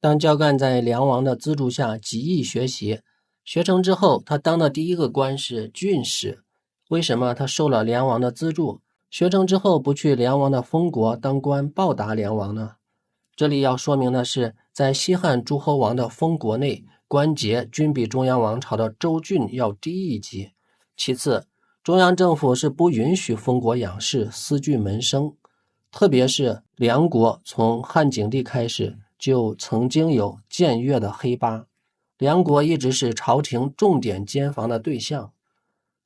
当焦干在梁王的资助下极力学习，学成之后，他当的第一个官是郡使。为什么他受了梁王的资助，学成之后不去梁王的封国当官报答梁王呢？这里要说明的是，在西汉诸侯王的封国内，官阶均比中央王朝的州郡要低一级。其次，中央政府是不允许封国养士、私郡门生，特别是梁国从汉景帝开始就曾经有僭越的黑八，梁国一直是朝廷重点监防的对象。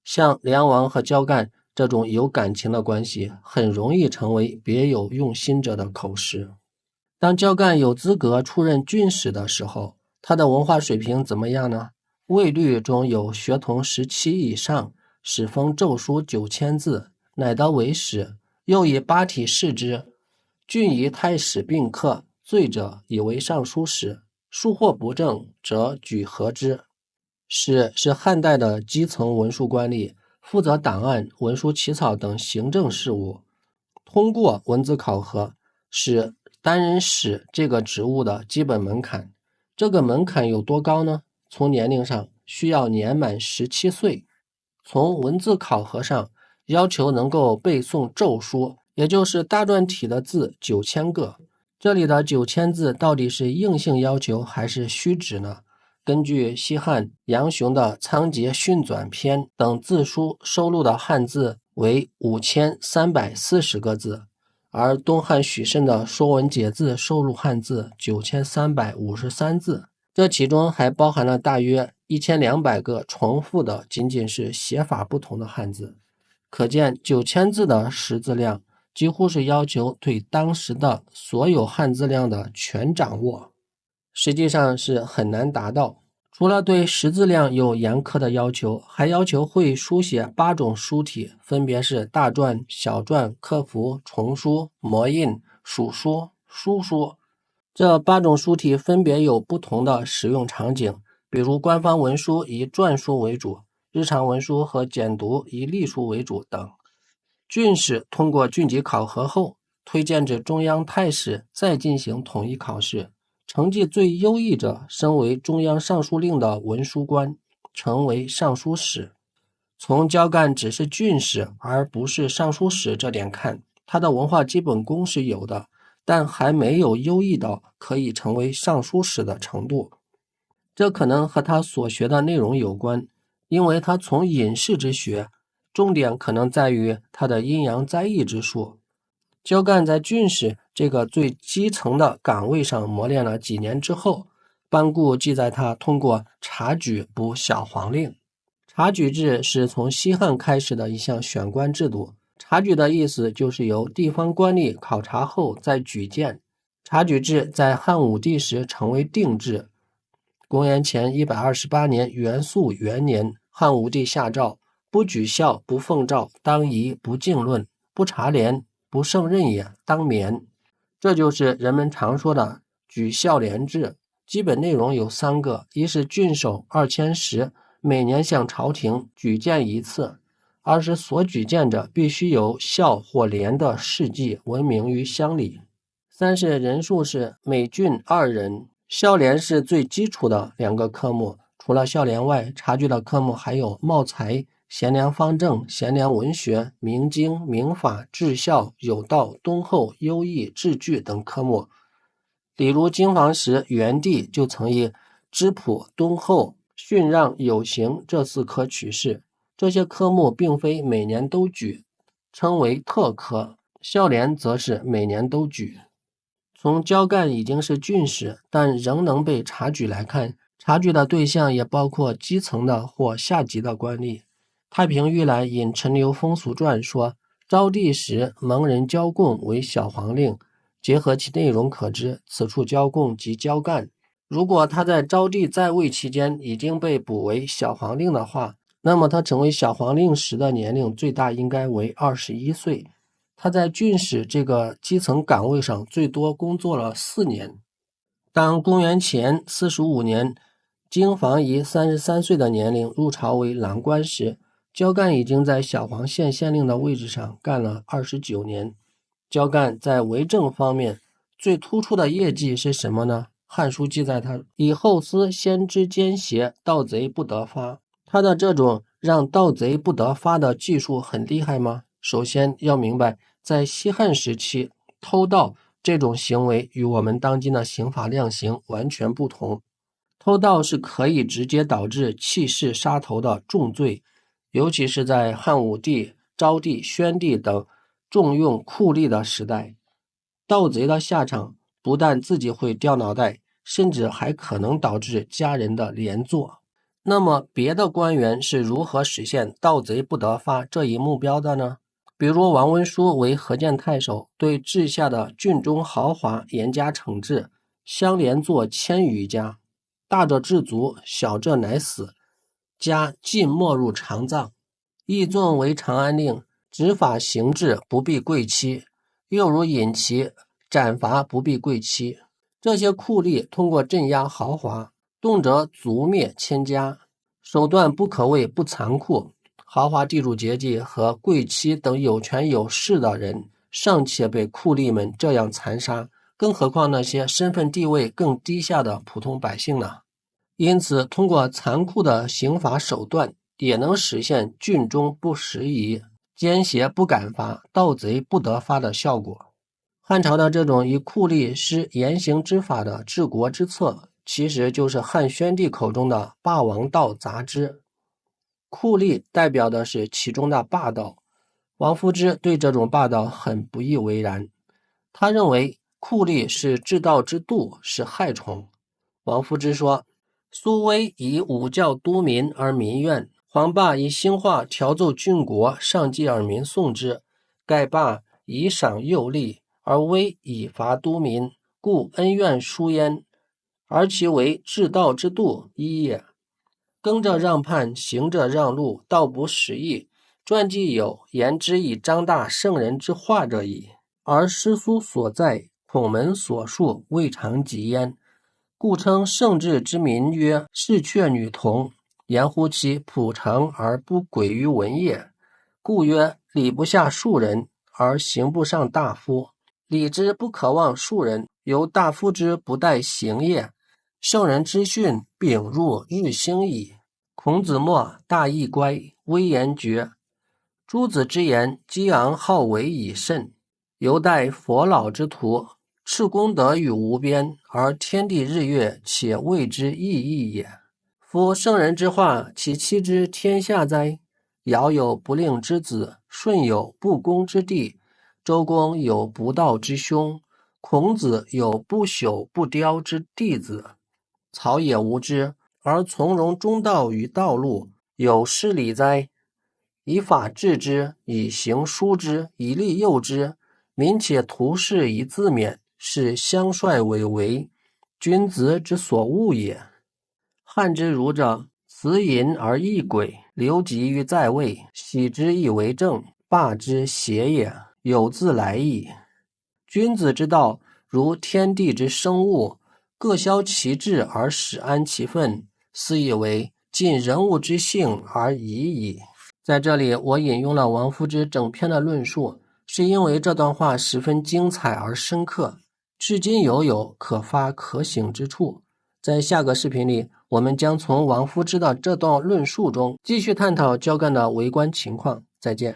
像梁王和焦干这种有感情的关系，很容易成为别有用心者的口实。当焦干有资格出任郡使的时候，他的文化水平怎么样呢？卫律中有学童17以上，始封奏书9000字，乃得为使，又以8体示之。郡以太史并刻，罪者以为尚书使，数或不正，则举核之。使是汉代的基层文书官吏，负责档案、文书起草等行政事务。通过文字考核是担任使这个职务的基本门槛。这个门槛有多高呢？从年龄上需要年满17岁，从文字考核上要求能够背诵奏书，也就是大篆体的字9000个。这里的9000字到底是硬性要求还是虚指呢？根据西汉杨雄的《仓颉训纂篇》等字书收录的汉字为5340个字，而东汉许慎的《说文解字》收录汉字9353字，这其中还包含了大约1200个重复的仅仅是写法不同的汉字。可见9000字的识字量几乎是要求对当时的所有汉字量的全掌握，实际上是很难达到。除了对识字量有严苛的要求，还要求会书写8种书体，分别是大篆、小篆、刻符、重书、摹印、蜀书、书书。这8种书体分别有不同的使用场景，比如官方文书以篆书为主，日常文书和简牍以隶书为主等。郡使通过郡级考核后，推荐至中央太史，再进行统一考试。成绩最优异者升为中央尚书令的文书官，成为尚书使。从焦干只是郡使而不是尚书使这点看，他的文化基本功是有的，但还没有优异到可以成为尚书使的程度。这可能和他所学的内容有关，因为他从隐士之学，重点可能在于他的阴阳灾异之术。焦干在郡使这个最基层的岗位上磨练了几年之后，班固记载他通过察举补小黄令。察举制是从西汉开始的一项选官制度，察举的意思就是由地方官吏考察后再举荐。察举制在汉武帝时成为定制。公元前128年元肃元年，汉武帝下诏，不举孝，不奉诏，当仪，不敬论，不察廉，不胜任也，当免。这就是人们常说的举孝廉制。基本内容有3个，一是郡守2000石，每年向朝廷举荐1次；二是所举荐者必须有孝或廉的事迹，闻名于乡里；三是人数是每郡2人。孝廉是最基础的2个科目，除了孝廉外，察举的科目还有茂才、贤良方正、贤良文学、明经、明法、治孝、有道、敦厚、优异、治具等科目。例如经房时，元帝就曾以质朴、敦厚、训让、有形这4科取士。这些科目并非每年都举，称为特科，孝廉则是每年都举。从焦干已经是郡使，但仍能被察举来看，察举的对象也包括基层的或下级的官吏。太平御览引陈留风俗传说，昭帝时蒙人交贡为小黄令，结合其内容可知，此处交贡即焦干。如果他在昭帝在位期间已经被补为小黄令的话，那么他成为小黄令时的年龄最大应该为21岁。他在郡使这个基层岗位上最多工作了4年。当公元前45年，经房以33岁的年龄入朝为郎官时，焦干已经在小黄县县令的位置上干了29年。焦干在为政方面最突出的业绩是什么呢？汉书记载他以后思先知奸邪，盗贼不得发。他的这种让盗贼不得发的技术很厉害吗？首先要明白，在西汉时期，偷盗这种行为与我们当今的刑法量刑完全不同。偷盗是可以直接导致弃市杀头的重罪，尤其是在汉武帝、昭帝、宣帝等重用酷吏的时代，盗贼的下场不但自己会掉脑袋，甚至还可能导致家人的连坐。那么别的官员是如何实现盗贼不得发这一目标的呢？比如王文书为河间太守，对治下的郡中豪华严加惩治，相连坐1000余家，大者治卒，小者乃死，家尽没入长葬。议纵为长安令，执法刑治不避贵戚，又如尹齐，斩伐不避贵戚。这些酷吏通过镇压豪华，动辄族灭千家，手段不可谓不残酷。豪华地主阶级和贵戚等有权有势的人尚且被酷吏们这样残杀，更何况那些身份地位更低下的普通百姓呢？因此，通过残酷的刑罚手段，也能实现郡中不拾遗、奸邪不敢发、盗贼不得发的效果。汉朝的这种以酷吏施严刑之法的治国之策，其实就是汉宣帝口中的霸王道杂之。酷吏代表的是其中的霸道，王夫之对这种霸道很不以为然，他认为酷吏是治道之度，是害虫。王夫之说，苏威以武教都民而民怨，黄霸以兴化调奏郡国，上计而民颂之。盖霸以赏诱利，而威以伐都民，故恩怨殊焉，而其为治道之度一也。耕者让畔，行者让路，道不拾遗。传记有言之以张大圣人之化者矣，而诗书所在，孔门所述，未尝及焉。故称圣治之民曰士阙女童，言乎其朴诚而不轨于文也。故曰礼不下庶人，而行不上大夫。礼之不可忘庶人，由大夫之不待行也。圣人之训，秉入日兴矣。孔子墨，大义乖，威严绝。诸子之言，激昂好为以甚。犹待佛老之徒，赤功德与无边，而天地日月，且谓之意义也。夫圣人之化，其期之天下哉？尧有不令之子，舜有不公之弟，周公有不道之兄，孔子有不朽不雕之弟子。曹也无知，而从容中道于道路，有失礼哉？以法治之，以刑疏之，以利诱之，民且图事以自勉，是相率委为，君子之所恶也。汉之儒者，辞淫而异轨，流疾于在位，喜之以为政，霸之邪也，有自来矣。君子之道，如天地之生物，各消其志而使安其分，斯以为尽人物之性而已矣。在这里，我引用了王夫之整篇的论述，是因为这段话十分精彩而深刻，至今犹有可发可省之处。在下个视频里，我们将从王夫之的这段论述中继续探讨教干的为官情况。再见。